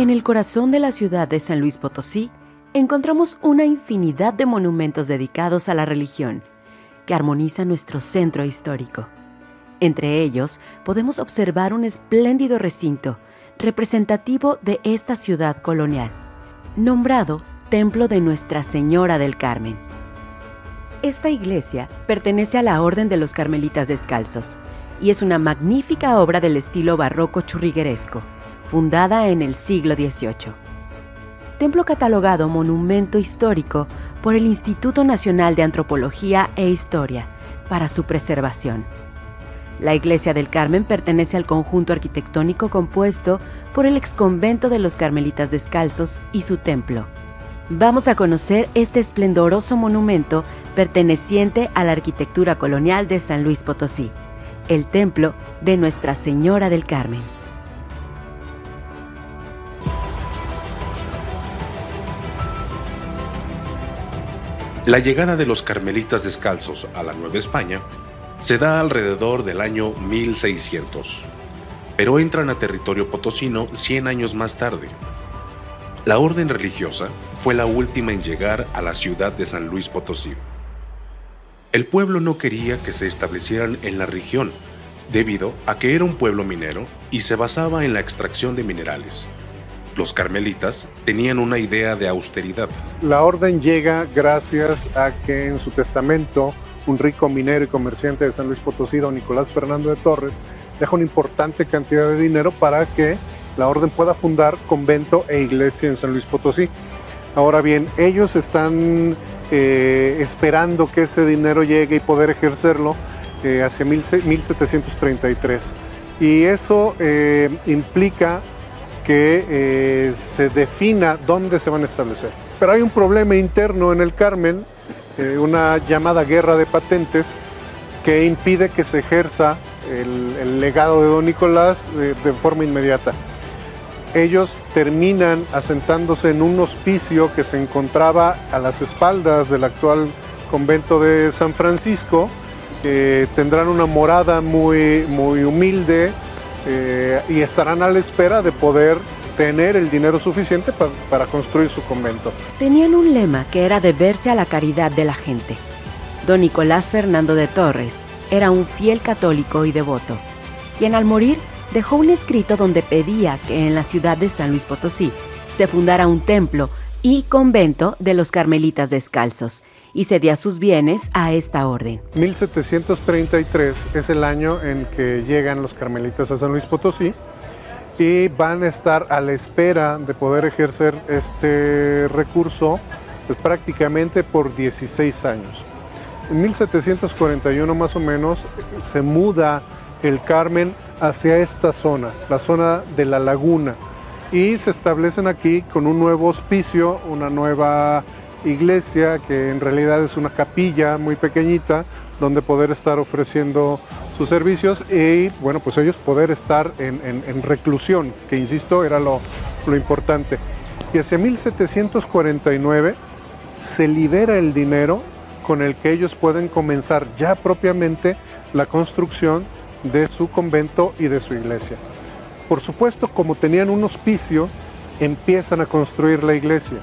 En el corazón de la ciudad de San Luis Potosí, encontramos una infinidad de monumentos dedicados a la religión, que armonizan nuestro centro histórico. Entre ellos, podemos observar un espléndido recinto representativo de esta ciudad colonial, nombrado Templo de Nuestra Señora del Carmen. Esta iglesia pertenece a la Orden de los Carmelitas Descalzos y es una magnífica obra del estilo barroco churrigueresco, fundada en el siglo XVIII. Templo catalogado Monumento Histórico por el Instituto Nacional de Antropología e Historia para su preservación. La Iglesia del Carmen pertenece al conjunto arquitectónico compuesto por el exconvento de los Carmelitas Descalzos y su templo. Vamos a conocer este esplendoroso monumento perteneciente a la arquitectura colonial de San Luis Potosí, el Templo de Nuestra Señora del Carmen. La llegada de los Carmelitas Descalzos a la Nueva España se da alrededor del año 1600, pero entran a territorio potosino 100 años más tarde. La orden religiosa fue la última en llegar a la ciudad de San Luis Potosí. El pueblo no quería que se establecieran en la región, debido a que era un pueblo minero y se basaba en la extracción de minerales. Los carmelitas tenían una idea de austeridad. La orden llega gracias a que en su testamento un rico minero y comerciante de San Luis Potosí, don Nicolás Fernando de Torres, deja una importante cantidad de dinero para que la orden pueda fundar convento e iglesia en San Luis Potosí. Ahora bien, ellos están esperando que ese dinero llegue y poder ejercerlo hacia 1733. Y eso implica que se defina dónde se van a establecer. Pero hay un problema interno en el Carmen, una llamada guerra de patentes, que impide que se ejerza el legado de don Nicolás de forma inmediata. Ellos terminan asentándose en un hospicio que se encontraba a las espaldas del actual convento de San Francisco. Tendrán una morada muy humilde, y estarán a la espera de poder tener el dinero suficiente para construir su convento. Tenían un lema que era deberse a la caridad de la gente. Don Nicolás Fernando de Torres era un fiel católico y devoto, quien al morir dejó un escrito donde pedía que en la ciudad de San Luis Potosí se fundara un templo y convento de los Carmelitas Descalzos, y cedía sus bienes a esta orden. 1733 es el año en que llegan los carmelitas a San Luis Potosí y van a estar a la espera de poder ejercer este recurso pues, prácticamente por 16 años. En 1741 más o menos se muda el Carmen hacia esta zona, la zona de la laguna, y se establecen aquí con un nuevo hospicio, una nueva iglesia que en realidad es una capilla muy pequeñita donde poder estar ofreciendo sus servicios y bueno, pues ellos poder estar en reclusión, que insisto era lo importante. Y hacia 1749 se libera el dinero con el que ellos pueden comenzar ya propiamente la construcción de su convento y de su iglesia. Por supuesto, como tenían un hospicio, empiezan a construir la iglesia.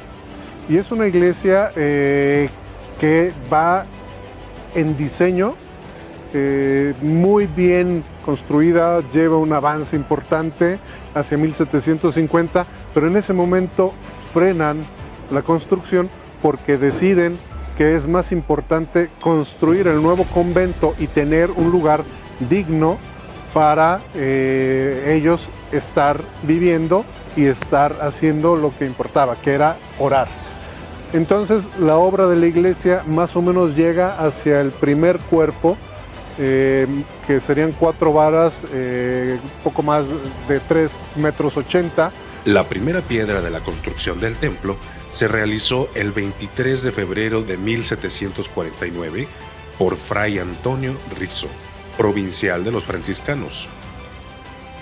Y es una iglesia que va en diseño muy bien construida, lleva un avance importante hacia 1750, pero en ese momento frenan la construcción porque deciden que es más importante construir el nuevo convento y tener un lugar digno para ellos estar viviendo y estar haciendo lo que importaba, que era orar. Entonces la obra de la iglesia más o menos llega hacia el primer cuerpo, que serían 4 varas, poco más de 3,80 metros. La primera piedra de la construcción del templo se realizó el 23 de febrero de 1749 por Fray Antonio Rizzo, provincial de los franciscanos.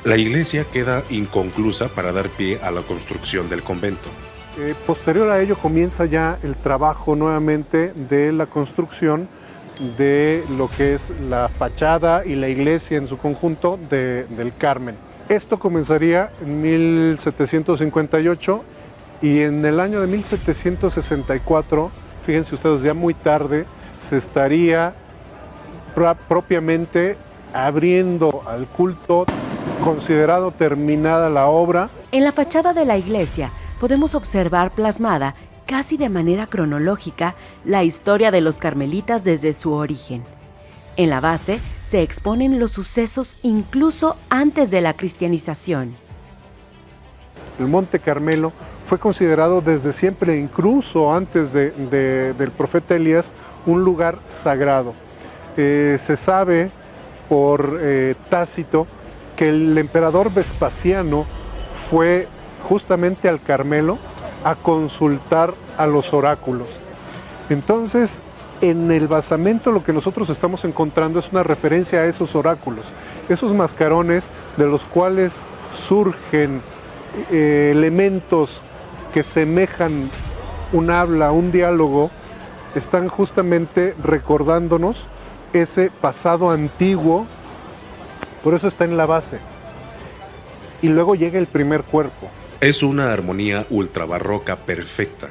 La iglesia queda inconclusa para dar pie a la construcción del convento. Posterior a ello comienza ya el trabajo nuevamente de la construcción de lo que es la fachada y la iglesia en su conjunto del Carmen. Esto comenzaría en 1758 y en el año de 1764, fíjense ustedes, ya muy tarde, se estaría propiamente abriendo al culto, considerado terminada la obra. En la fachada de la iglesia podemos observar plasmada, casi de manera cronológica, la historia de los carmelitas desde su origen. En la base se exponen los sucesos incluso antes de la cristianización. El Monte Carmelo fue considerado desde siempre, incluso antes del profeta Elías, un lugar sagrado. Se sabe por Tácito que el emperador Vespasiano fue justamente al Carmelo a consultar a los oráculos. Entonces, en el basamento lo que nosotros estamos encontrando es una referencia a esos oráculos, esos mascarones de los cuales surgen elementos que semejan un habla, un diálogo, están justamente recordándonos ese pasado antiguo, por eso está en la base. Y luego llega el primer cuerpo. Es una armonía ultrabarroca perfecta.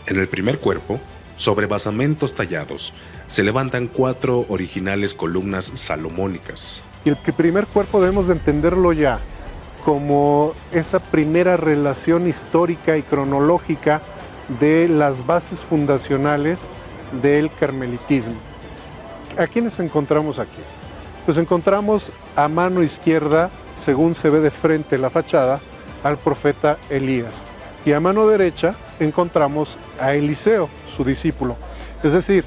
En el primer cuerpo, sobre basamentos tallados, se levantan 4 originales columnas salomónicas. Y el primer cuerpo debemos de entenderlo ya como esa primera relación histórica y cronológica de las bases fundacionales del carmelitismo. ¿A quiénes encontramos aquí? Pues encontramos a mano izquierda, según se ve de frente la fachada, al profeta Elías. Y a mano derecha encontramos a Eliseo, su discípulo. Es decir,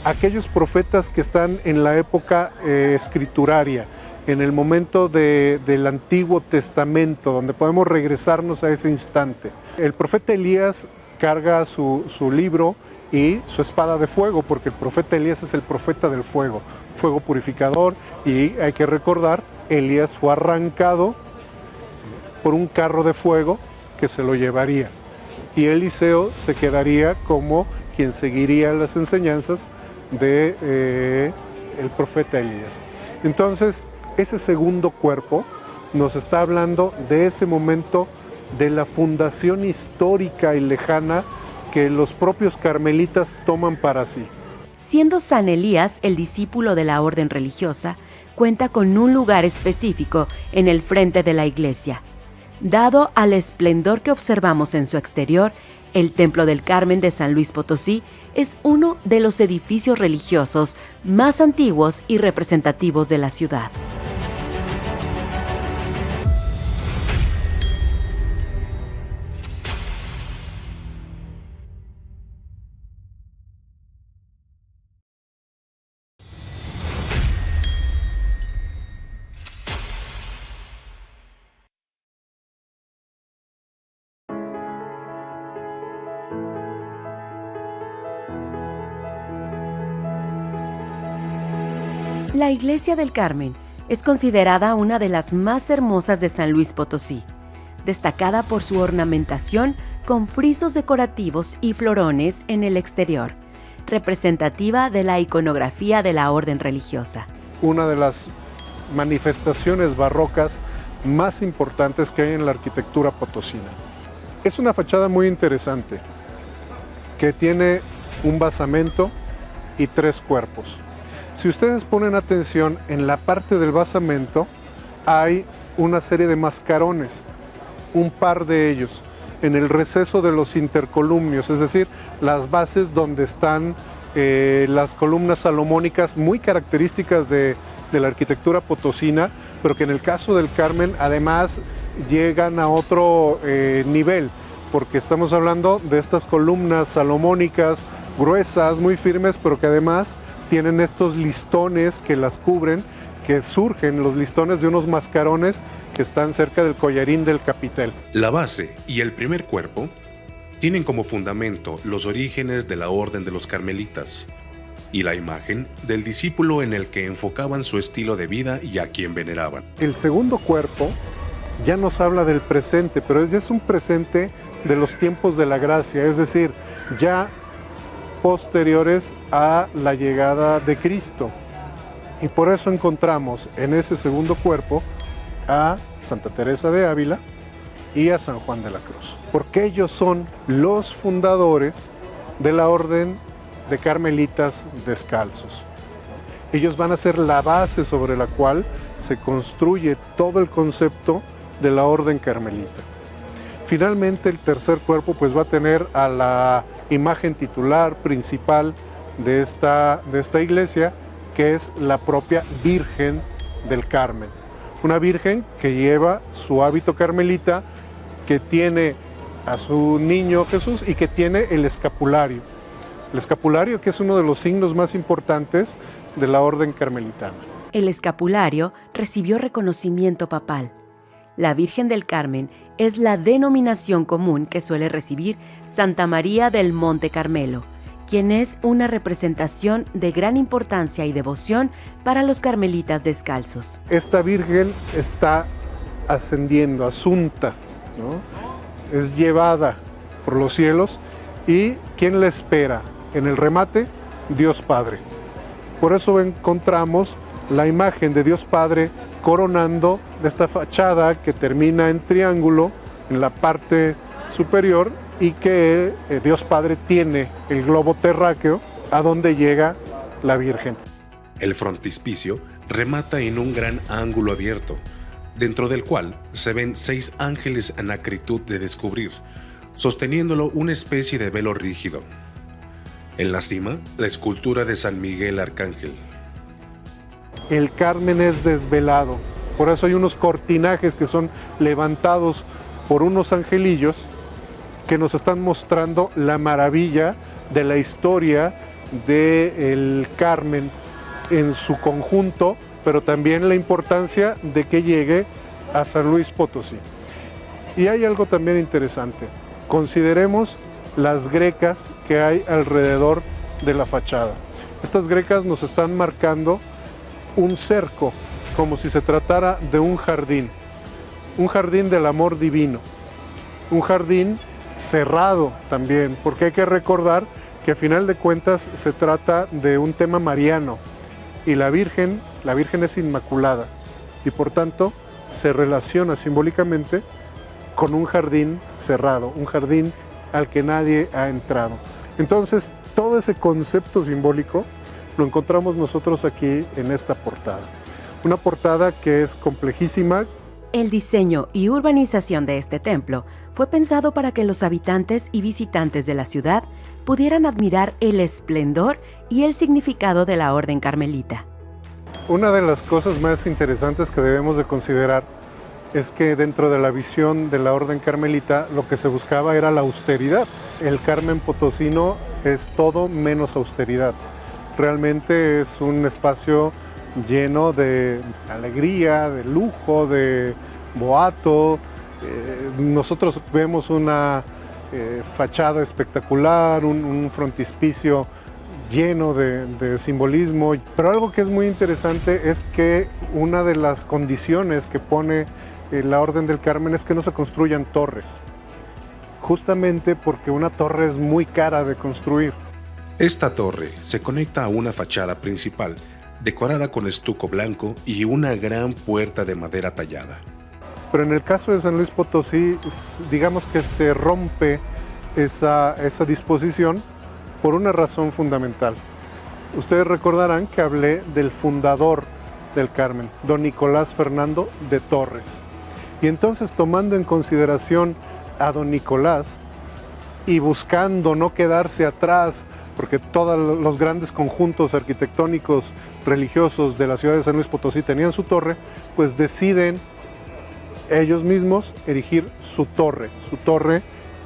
aquellos profetas que están en la época escrituraria, en el momento del Antiguo Testamento, donde podemos regresarnos a ese instante. El profeta Elías carga su libro y su espada de fuego, porque el profeta Elías es el profeta del fuego, fuego purificador, y hay que recordar, Elías fue arrancado por un carro de fuego que se lo llevaría, y Eliseo se quedaría como quien seguiría las enseñanzas de el profeta Elías. Entonces, ese segundo cuerpo nos está hablando de ese momento de la fundación histórica y lejana que los propios carmelitas toman para sí. Siendo San Elías el discípulo de la orden religiosa, cuenta con un lugar específico en el frente de la iglesia. Dado al esplendor que observamos en su exterior, el Templo del Carmen de San Luis Potosí es uno de los edificios religiosos más antiguos y representativos de la ciudad. La Iglesia del Carmen es considerada una de las más hermosas de San Luis Potosí, destacada por su ornamentación con frisos decorativos y florones en el exterior, representativa de la iconografía de la orden religiosa. Una de las manifestaciones barrocas más importantes que hay en la arquitectura potosina. Es una fachada muy interesante, que tiene un basamento y 3 cuerpos. Si ustedes ponen atención, en la parte del basamento hay una serie de mascarones, un par de ellos, en el receso de los intercolumnios, es decir, las bases donde están las columnas salomónicas muy características de la arquitectura potosina, pero que en el caso del Carmen además llegan a otro nivel, porque estamos hablando de estas columnas salomónicas gruesas, muy firmes, pero que además tienen estos listones que las cubren, que surgen los listones de unos mascarones que están cerca del collarín del capitel. La base y el primer cuerpo tienen como fundamento los orígenes de la orden de los carmelitas y la imagen del discípulo en el que enfocaban su estilo de vida y a quien veneraban. El segundo cuerpo ya nos habla del presente, pero ya es un presente de los tiempos de la gracia, es decir, ya posteriores a la llegada de Cristo. Y por eso encontramos en ese segundo cuerpo a Santa Teresa de Ávila y a San Juan de la Cruz, porque ellos son los fundadores de la Orden de Carmelitas Descalzos. Ellos van a ser la base sobre la cual se construye todo el concepto de la Orden Carmelita. Finalmente, el tercer cuerpo pues va a tener a la imagen titular principal de esta iglesia, que es la propia Virgen del Carmen. Una virgen que lleva su hábito carmelita, que tiene a su niño Jesús y que tiene el escapulario. El escapulario, que es uno de los signos más importantes de la orden carmelitana. El escapulario recibió reconocimiento papal. La Virgen del Carmen es la denominación común que suele recibir Santa María del Monte Carmelo, quien es una representación de gran importancia y devoción para los carmelitas descalzos. Esta Virgen está ascendiendo, asunta, ¿no? Es llevada por los cielos, y ¿quién la espera? En el remate, Dios Padre. Por eso encontramos la imagen de Dios Padre coronando esta fachada que termina en triángulo en la parte superior, y que Dios Padre tiene el globo terráqueo a donde llega la Virgen. El frontispicio remata en un gran ángulo abierto, dentro del cual se ven 6 ángeles en acritud de descubrir, sosteniéndolo una especie de velo rígido. En la cima, la escultura de San Miguel Arcángel. El Carmen es desvelado, por eso hay unos cortinajes que son levantados por unos angelillos que nos están mostrando la maravilla de la historia del Carmen en su conjunto, pero también la importancia de que llegue a San Luis Potosí. Y hay algo también interesante. Consideremos las grecas que hay alrededor de la fachada. Estas grecas nos están marcando un cerco, como si se tratara de un jardín del amor divino, un jardín cerrado también, porque hay que recordar que a final de cuentas se trata de un tema mariano, y la Virgen es inmaculada, y por tanto se relaciona simbólicamente con un jardín cerrado, un jardín al que nadie ha entrado. Entonces, todo ese concepto simbólico lo encontramos nosotros aquí en esta portada. Una portada que es complejísima. El diseño y urbanización de este templo fue pensado para que los habitantes y visitantes de la ciudad pudieran admirar el esplendor y el significado de la Orden Carmelita. Una de las cosas más interesantes que debemos de considerar es que dentro de la visión de la Orden Carmelita lo que se buscaba era la austeridad. El Carmen potosino es todo menos austeridad. Realmente es un espacio lleno de alegría, de lujo, de boato. Nosotros vemos una fachada espectacular, un frontispicio lleno de simbolismo. Pero algo que es muy interesante es que una de las condiciones que pone la Orden del Carmen es que no se construyan torres, justamente porque una torre es muy cara de construir. Esta torre se conecta a una fachada principal, decorada con estuco blanco y una gran puerta de madera tallada. Pero en el caso de San Luis Potosí, digamos que se rompe esa disposición por una razón fundamental. Ustedes recordarán que hablé del fundador del Carmen, don Nicolás Fernando de Torres. Y entonces, tomando en consideración a don Nicolás y buscando no quedarse atrás, porque todos los grandes conjuntos arquitectónicos religiosos de la ciudad de San Luis Potosí tenían su torre, pues deciden ellos mismos erigir su torre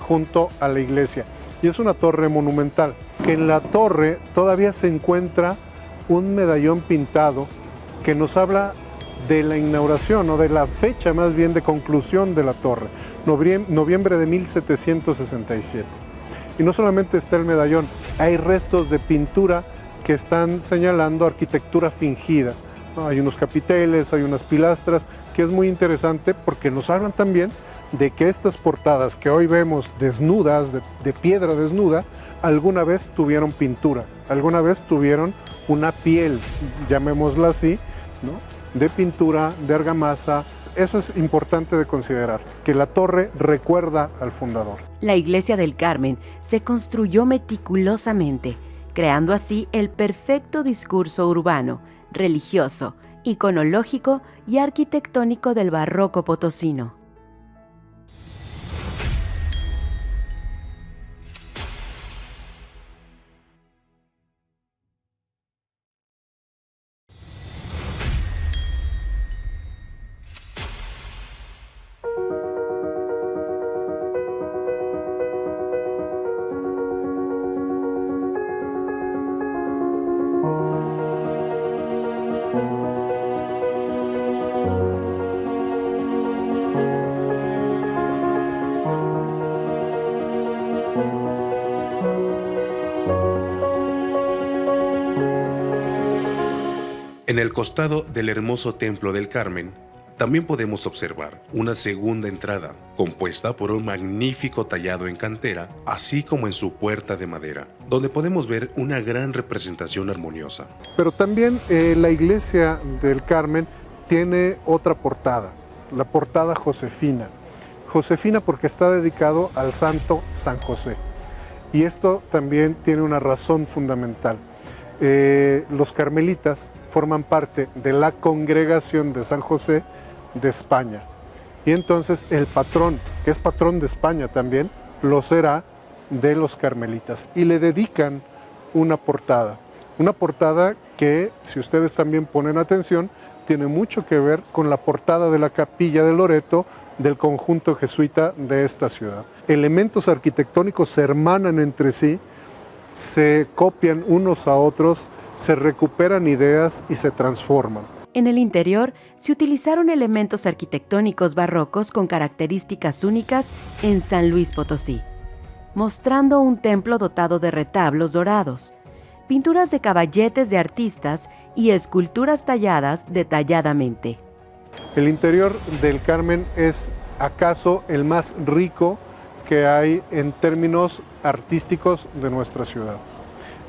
junto a la iglesia. Y es una torre monumental, que en la torre todavía se encuentra un medallón pintado que nos habla de la inauguración, o de la fecha más bien de conclusión de la torre, noviembre de 1767. Y no solamente está el medallón, hay restos de pintura que están señalando arquitectura fingida. Hay unos capiteles, hay unas pilastras, que es muy interesante porque nos hablan también de que estas portadas que hoy vemos desnudas, de piedra desnuda, alguna vez tuvieron pintura, alguna vez tuvieron una piel, llamémosla así, ¿no?, de pintura, de argamasa Eso es importante de considerar, que la torre recuerda al fundador. La iglesia del Carmen se construyó meticulosamente, creando así el perfecto discurso urbano, religioso, iconológico y arquitectónico del barroco potosino. En el costado del hermoso Templo del Carmen, también podemos observar una segunda entrada, compuesta por un magnífico tallado en cantera, así como en su puerta de madera, donde podemos ver una gran representación armoniosa. Pero también la iglesia del Carmen tiene otra portada, la portada Josefina. Josefina porque está dedicado al santo San José. Y esto también tiene una razón fundamental. Los carmelitas forman parte de la congregación de San José de España. Y entonces el patrón, que es patrón de España también, lo será de los carmelitas. Y le dedican una portada que, si ustedes también ponen atención, tiene mucho que ver con la portada de la capilla de Loreto del conjunto jesuita de esta ciudad. Elementos arquitectónicos se hermanan entre sí, se copian unos a otros, se recuperan ideas y se transforman. En el interior se utilizaron elementos arquitectónicos barrocos con características únicas en San Luis Potosí, mostrando un templo dotado de retablos dorados, pinturas de caballetes de artistas y esculturas talladas detalladamente. El interior del Carmen es acaso el más rico que hay en términos artísticos de nuestra ciudad.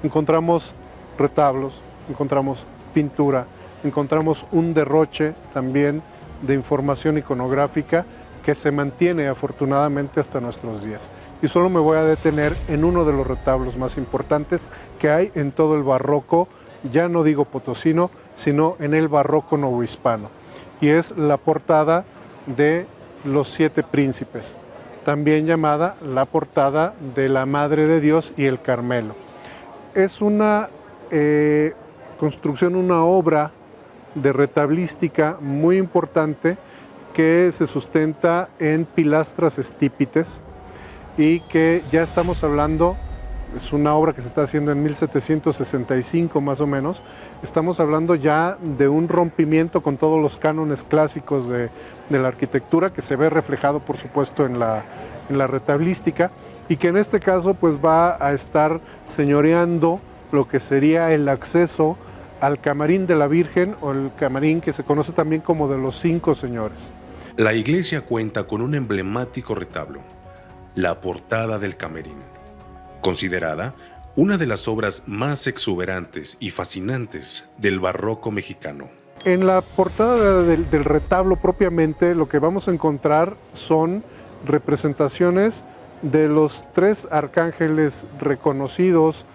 Encontramos retablos, encontramos pintura, encontramos un derroche también de información iconográfica que se mantiene afortunadamente hasta nuestros días. Y solo me voy a detener en uno de los retablos más importantes que hay en todo el barroco, ya no digo potosino, sino en el barroco novohispano. Y es la portada de los 7 príncipes, también llamada la portada de la Madre de Dios y el Carmelo. Es una construcción, una obra de retablística muy importante que se sustenta en pilastras estípites y que ya estamos hablando, es una obra que se está haciendo en 1765 más o menos, estamos hablando ya de un rompimiento con todos los cánones clásicos de la arquitectura que se ve reflejado por supuesto en la retablística y que en este caso pues va a estar señoreando lo que sería el acceso al camarín de la Virgen o el camarín que se conoce también como de los 5 señores. La iglesia cuenta con un emblemático retablo, la portada del camerín, considerada una de las obras más exuberantes y fascinantes del barroco mexicano. En la portada del retablo propiamente lo que vamos a encontrar son representaciones de los 3 arcángeles reconocidos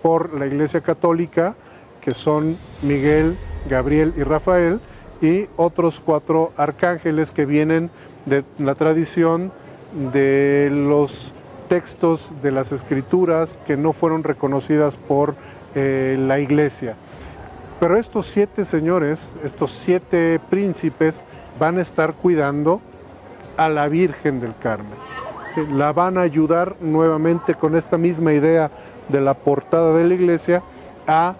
por la Iglesia Católica, que son Miguel, Gabriel y Rafael, y otros 4 arcángeles que vienen de la tradición de los textos de las escrituras que no fueron reconocidas por la Iglesia. Pero estos 7 señores, estos 7 príncipes, van a estar cuidando a la Virgen del Carmen. La van a ayudar nuevamente con esta misma idea de la portada de la iglesia a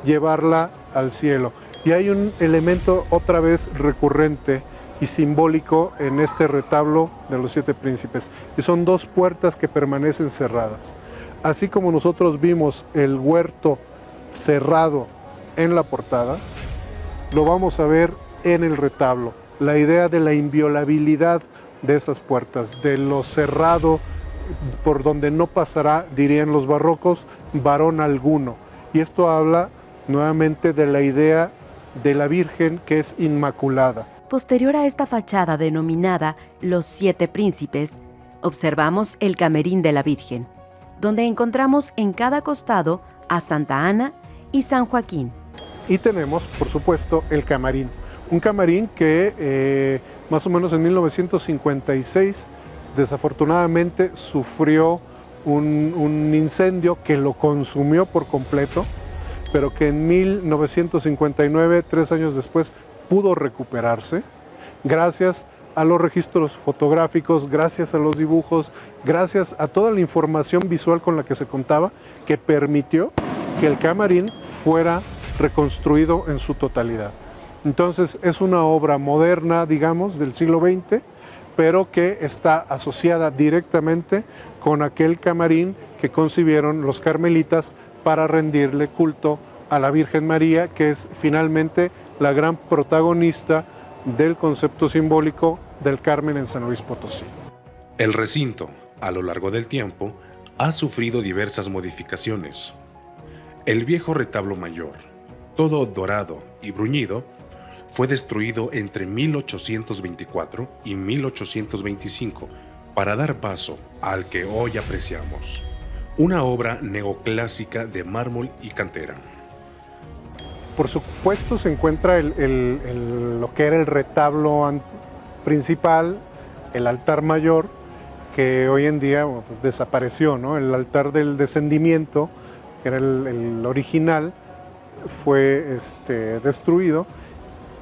llevarla al cielo. Y hay un elemento otra vez recurrente y simbólico en este retablo de los 7 príncipes, y son 2 puertas que permanecen cerradas. Así como nosotros vimos el huerto cerrado en la portada, lo vamos a ver en el retablo. La idea de la inviolabilidad de esas puertas, de lo cerrado por donde no pasará, dirían los barrocos, varón alguno. Y esto habla nuevamente de la idea de la Virgen que es inmaculada. posterior a esta fachada denominada Los Siete Príncipes, observamos el Camerín de la Virgen, donde encontramos en cada costado a Santa Ana y San Joaquín. Y tenemos, por supuesto, el camarín. Un camarín que más o menos en 1956 desafortunadamente sufrió un incendio que lo consumió por completo, pero que en 1959, 3 años después, pudo recuperarse gracias a los registros fotográficos, gracias a los dibujos, gracias a toda la información visual con la que se contaba, que permitió que el camarín fuera reconstruido en su totalidad. Entonces es una obra moderna, digamos, del siglo XX, pero que está asociada directamente con aquel camarín que concibieron los carmelitas para rendirle culto a la Virgen María, que es finalmente la gran protagonista del concepto simbólico del Carmen en San Luis Potosí. El recinto, a lo largo del tiempo, ha sufrido diversas modificaciones. El viejo retablo mayor, todo dorado y bruñido, fue destruido entre 1824 y 1825 para dar paso al que hoy apreciamos, una obra neoclásica de mármol y cantera. Por supuesto se encuentra lo que era el retablo principal, el altar mayor, que hoy en día desapareció, ¿no? El altar del descendimiento, que era el original, fue destruido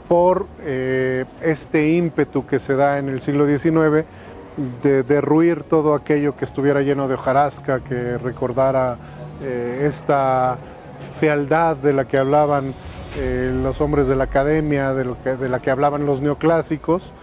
por este ímpetu que se da en el siglo XIX de derruir todo aquello que estuviera lleno de hojarasca, que recordara esta fealdad de la que hablaban los hombres de la academia, de la que hablaban los neoclásicos,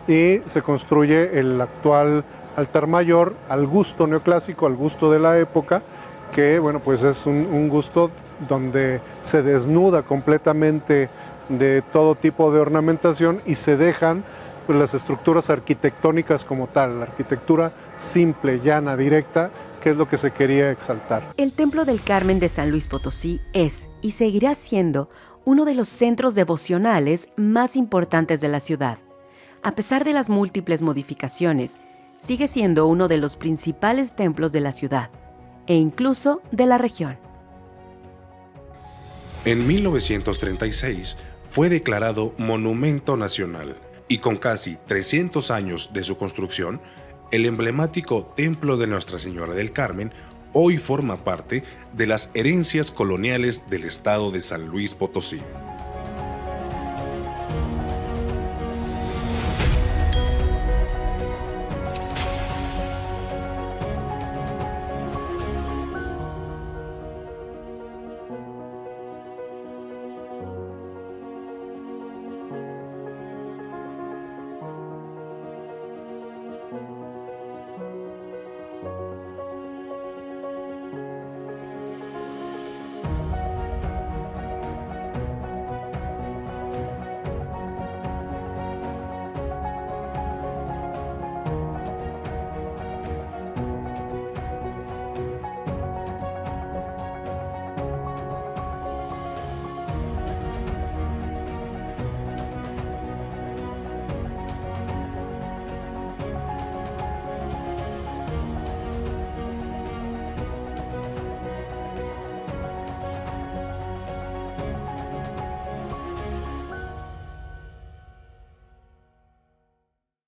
y se construye el actual altar mayor al gusto neoclásico, al gusto de la época, que bueno, pues es un gusto donde se desnuda completamente de todo tipo de ornamentación y se dejan pues, las estructuras arquitectónicas como tal, la arquitectura simple, llana, directa, que es lo que se quería exaltar. El Templo del Carmen de San Luis Potosí es y seguirá siendo uno de los centros devocionales más importantes de la ciudad. A pesar de las múltiples modificaciones, sigue siendo uno de los principales templos de la ciudad e incluso de la región. En 1936 fue declarado Monumento Nacional y con casi 300 años de su construcción, el emblemático Templo de Nuestra Señora del Carmen hoy forma parte de las herencias coloniales del estado de San Luis Potosí.